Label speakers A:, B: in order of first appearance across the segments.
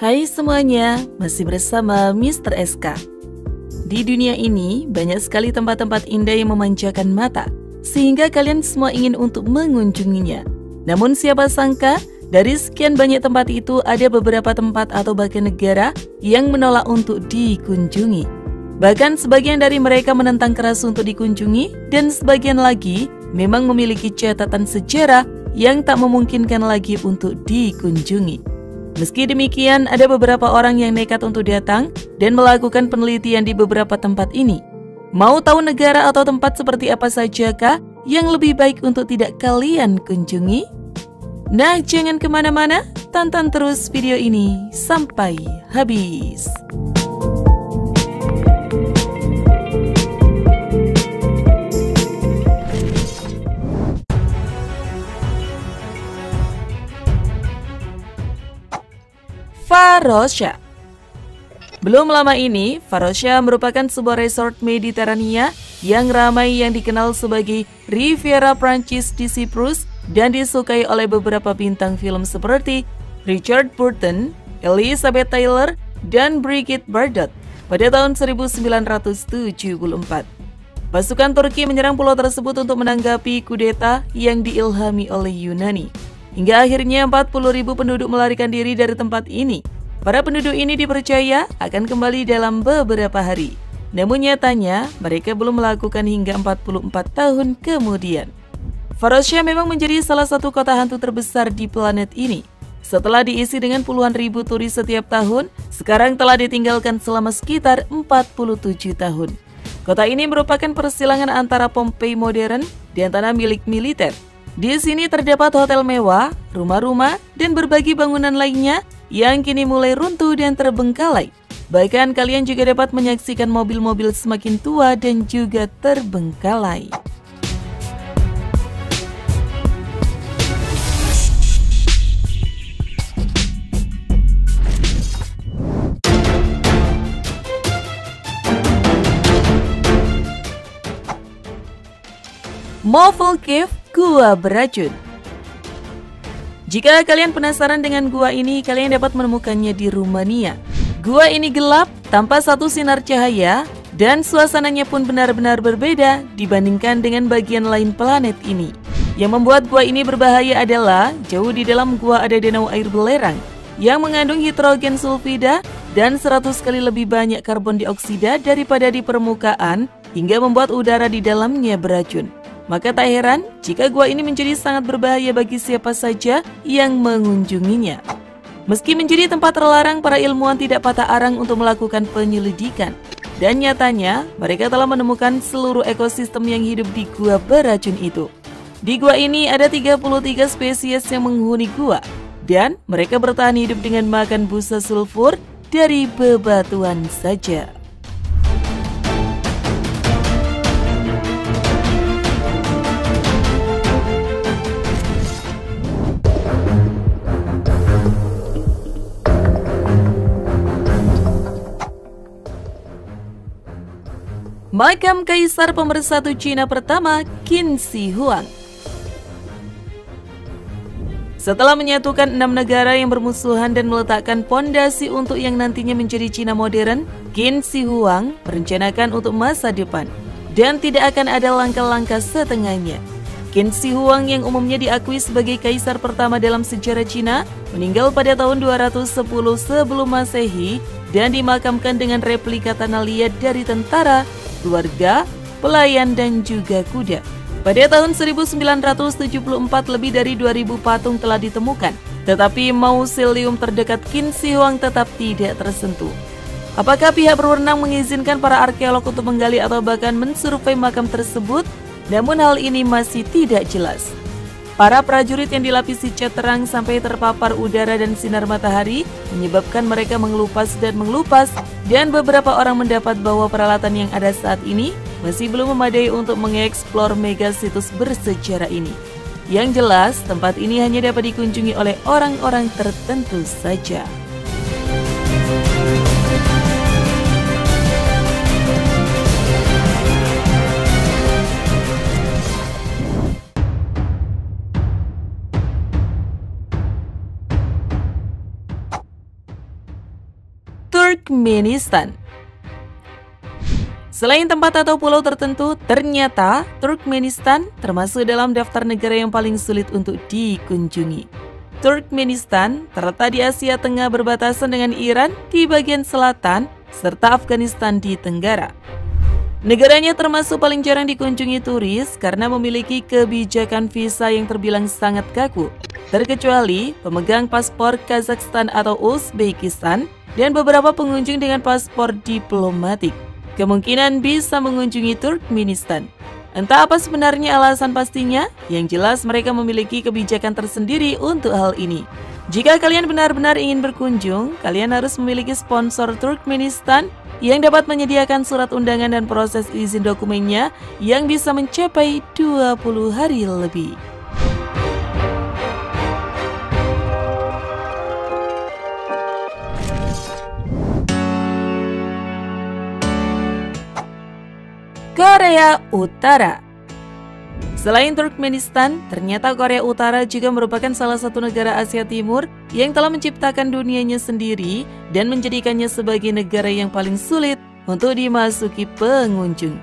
A: Hai semuanya, masih bersama Mr. SK. Di dunia ini, banyak sekali tempat-tempat indah yang memanjakan mata, sehingga kalian semua ingin untuk mengunjunginya. Namun siapa sangka, dari sekian banyak tempat itu ada beberapa tempat atau bahkan negara yang menolak untuk dikunjungi. Bahkan sebagian dari mereka menentang keras untuk dikunjungi, dan sebagian lagi memang memiliki catatan sejarah yang tak memungkinkan lagi untuk dikunjungi. Meski demikian, ada beberapa orang yang nekat untuk datang dan melakukan penelitian di beberapa tempat ini. Mau tahu negara atau tempat seperti apa sajakah yang lebih baik untuk tidak kalian kunjungi? Nah, jangan kemana-mana, tonton terus video ini sampai habis. Varosha. Belum lama ini, Varosha merupakan sebuah resort Mediterania yang ramai yang dikenal sebagai Riviera Prancis di Siprus dan disukai oleh beberapa bintang film seperti Richard Burton, Elizabeth Taylor, dan Brigitte Bardot pada tahun 1974. Pasukan Turki menyerang pulau tersebut untuk menanggapi kudeta yang diilhami oleh Yunani. Hingga akhirnya 40.000 penduduk melarikan diri dari tempat ini. Para penduduk ini dipercaya akan kembali dalam beberapa hari. Namun nyatanya mereka belum melakukan hingga 44 tahun kemudian. Varosha memang menjadi salah satu kota hantu terbesar di planet ini. Setelah diisi dengan puluhan ribu turis setiap tahun, sekarang telah ditinggalkan selama sekitar 47 tahun. Kota ini merupakan persilangan antara Pompei modern dan tanah milik militer. Di sini terdapat hotel mewah, rumah-rumah, dan berbagai bangunan lainnya yang kini mulai runtuh dan terbengkalai. Bahkan kalian juga dapat menyaksikan mobil-mobil semakin tua dan juga terbengkalai. Movel Cave, Gua Beracun. Jika kalian penasaran dengan gua ini, kalian dapat menemukannya di Rumania. Gua ini gelap, tanpa satu sinar cahaya, dan suasananya pun benar-benar berbeda dibandingkan dengan bagian lain planet ini. Yang membuat gua ini berbahaya adalah, jauh di dalam gua ada danau air belerang yang mengandung hidrogen sulfida dan 100 kali lebih banyak karbon dioksida daripada di permukaan, hingga membuat udara di dalamnya beracun. Maka tak heran jika gua ini menjadi sangat berbahaya bagi siapa saja yang mengunjunginya. Meski menjadi tempat terlarang, para ilmuwan tidak patah arang untuk melakukan penyelidikan. Dan nyatanya, mereka telah menemukan seluruh ekosistem yang hidup di gua beracun itu. Di gua ini ada 33 spesies yang menghuni gua. Dan mereka bertahan hidup dengan makan busa sulfur dari bebatuan saja. Makam Kaisar Pemersatu Cina pertama, Qin Shi Huang. Setelah menyatukan 6 negara yang bermusuhan dan meletakkan pondasi untuk yang nantinya menjadi Cina modern, Qin Shi Huang merencanakan untuk masa depan dan tidak akan ada langkah-langkah setengahnya. Qin Shi Huang yang umumnya diakui sebagai kaisar pertama dalam sejarah Cina meninggal pada tahun 210 sebelum Masehi dan dimakamkan dengan replika tanah liat dari tentara, keluarga, pelayan, dan juga kuda. Pada tahun 1974 lebih dari 2000 patung telah ditemukan, tetapi mausoleum terdekat Qin Shi Huang tetap tidak tersentuh. Apakah pihak berwenang mengizinkan para arkeolog untuk menggali atau bahkan mensurvei makam tersebut? Namun hal ini masih tidak jelas. Para prajurit yang dilapisi cat terang sampai terpapar udara dan sinar matahari menyebabkan mereka mengelupas, dan beberapa orang mendapat bahwa peralatan yang ada saat ini masih belum memadai untuk mengeksplor mega situs bersejarah ini. Yang jelas, tempat ini hanya dapat dikunjungi oleh orang-orang tertentu saja. Turkmenistan. Selain tempat atau pulau tertentu, ternyata Turkmenistan termasuk dalam daftar negara yang paling sulit untuk dikunjungi. Turkmenistan terletak di Asia Tengah berbatasan dengan Iran di bagian selatan, serta Afghanistan di tenggara. Negaranya termasuk paling jarang dikunjungi turis karena memiliki kebijakan visa yang terbilang sangat kaku, terkecuali pemegang paspor Kazakhstan atau Uzbekistan dan beberapa pengunjung dengan paspor diplomatik kemungkinan bisa mengunjungi Turkmenistan. Entah apa sebenarnya alasan pastinya, yang jelas mereka memiliki kebijakan tersendiri untuk hal ini. Jika kalian benar-benar ingin berkunjung, kalian harus memiliki sponsor Turkmenistan yang dapat menyediakan surat undangan dan proses izin dokumennya yang bisa mencapai 20 hari lebih. Korea Utara. Selain Turkmenistan, ternyata Korea Utara juga merupakan salah satu negara Asia Timur yang telah menciptakan dunianya sendiri dan menjadikannya sebagai negara yang paling sulit untuk dimasuki pengunjung.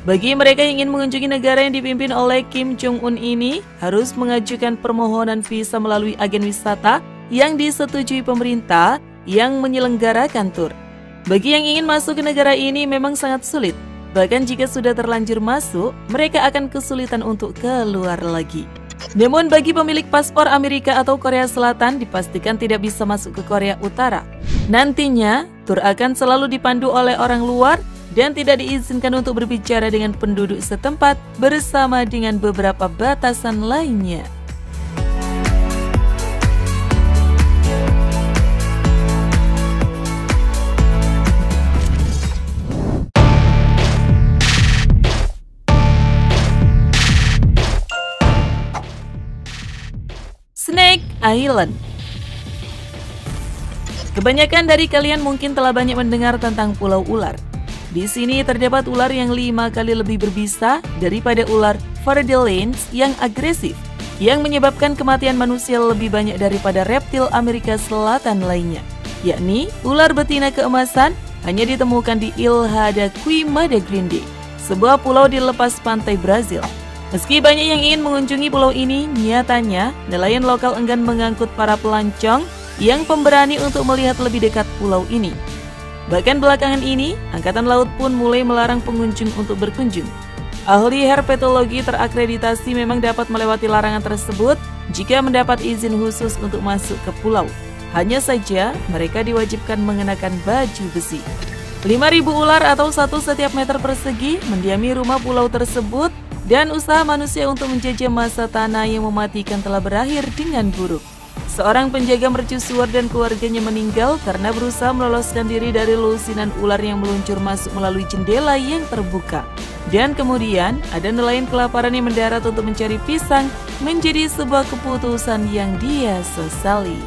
A: Bagi mereka yang ingin mengunjungi negara yang dipimpin oleh Kim Jong-un ini, harus mengajukan permohonan visa melalui agen wisata yang disetujui pemerintah yang menyelenggarakan tur. Bagi yang ingin masuk ke negara ini memang sangat sulit. Bahkan jika sudah terlanjur masuk, mereka akan kesulitan untuk keluar lagi. Namun bagi pemilik paspor Amerika atau Korea Selatan dipastikan tidak bisa masuk ke Korea Utara. Nantinya, tur akan selalu dipandu oleh orang luar dan tidak diizinkan untuk berbicara dengan penduduk setempat bersama dengan beberapa batasan lainnya. Snake Island. Kebanyakan dari kalian mungkin telah banyak mendengar tentang Pulau Ular. Di sini terdapat ular yang 5 kali lebih berbisa daripada ular Fardellines yang agresif, yang menyebabkan kematian manusia lebih banyak daripada reptil Amerika Selatan lainnya, yakni ular betina keemasan hanya ditemukan di Ilha da Queimada Grande, sebuah pulau di lepas pantai Brazil. Meski banyak yang ingin mengunjungi pulau ini, nyatanya nelayan lokal enggan mengangkut para pelancong yang pemberani untuk melihat lebih dekat pulau ini. Bahkan belakangan ini, Angkatan Laut pun mulai melarang pengunjung untuk berkunjung. Ahli herpetologi terakreditasi memang dapat melewati larangan tersebut jika mendapat izin khusus untuk masuk ke pulau. Hanya saja, mereka diwajibkan mengenakan baju besi. 5.000 ular atau 1 setiap meter persegi mendiami rumah pulau tersebut, dan usaha manusia untuk menjajah masa tanah yang mematikan telah berakhir dengan buruk. Seorang penjaga mercusuar dan keluarganya meninggal karena berusaha meloloskan diri dari lusinan ular yang meluncur masuk melalui jendela yang terbuka. Dan kemudian ada nelayan kelaparan yang mendarat untuk mencari pisang, menjadi sebuah keputusan yang dia sesali.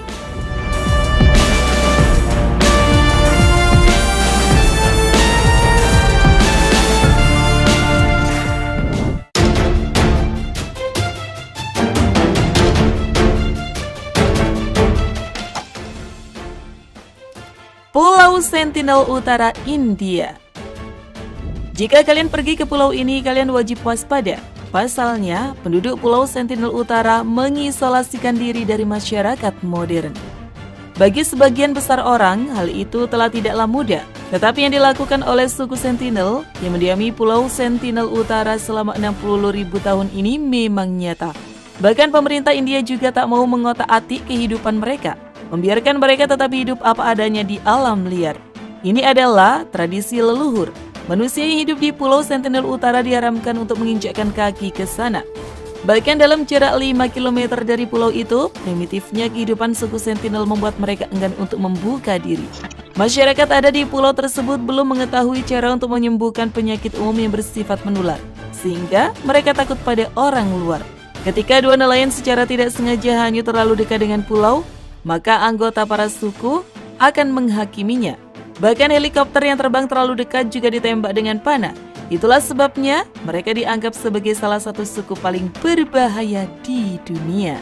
A: Pulau Sentinel Utara, India. Jika kalian pergi ke pulau ini, kalian wajib waspada. Pasalnya, penduduk Pulau Sentinel Utara mengisolasikan diri dari masyarakat modern. Bagi sebagian besar orang, hal itu telah tidaklah mudah. Tetapi yang dilakukan oleh suku Sentinel yang mendiami Pulau Sentinel Utara selama 60.000 tahun ini memang nyata. Bahkan pemerintah India juga tak mau mengotak-atik kehidupan mereka, membiarkan mereka tetap hidup apa adanya di alam liar. Ini adalah tradisi leluhur. Manusia yang hidup di Pulau Sentinel Utara diharamkan untuk menginjakkan kaki ke sana. Bahkan dalam jarak 5 km dari pulau itu, primitifnya kehidupan suku Sentinel membuat mereka enggan untuk membuka diri. Masyarakat ada di pulau tersebut belum mengetahui cara untuk menyembuhkan penyakit umum yang bersifat menular, sehingga mereka takut pada orang luar. Ketika dua nelayan secara tidak sengaja hanyut terlalu dekat dengan pulau, maka anggota para suku akan menghakiminya. Bahkan helikopter yang terbang terlalu dekat juga ditembak dengan panah. Itulah sebabnya mereka dianggap sebagai salah satu suku paling berbahaya di dunia.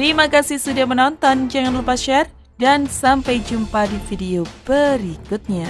A: Terima kasih sudah menonton, jangan lupa share, dan sampai jumpa di video berikutnya.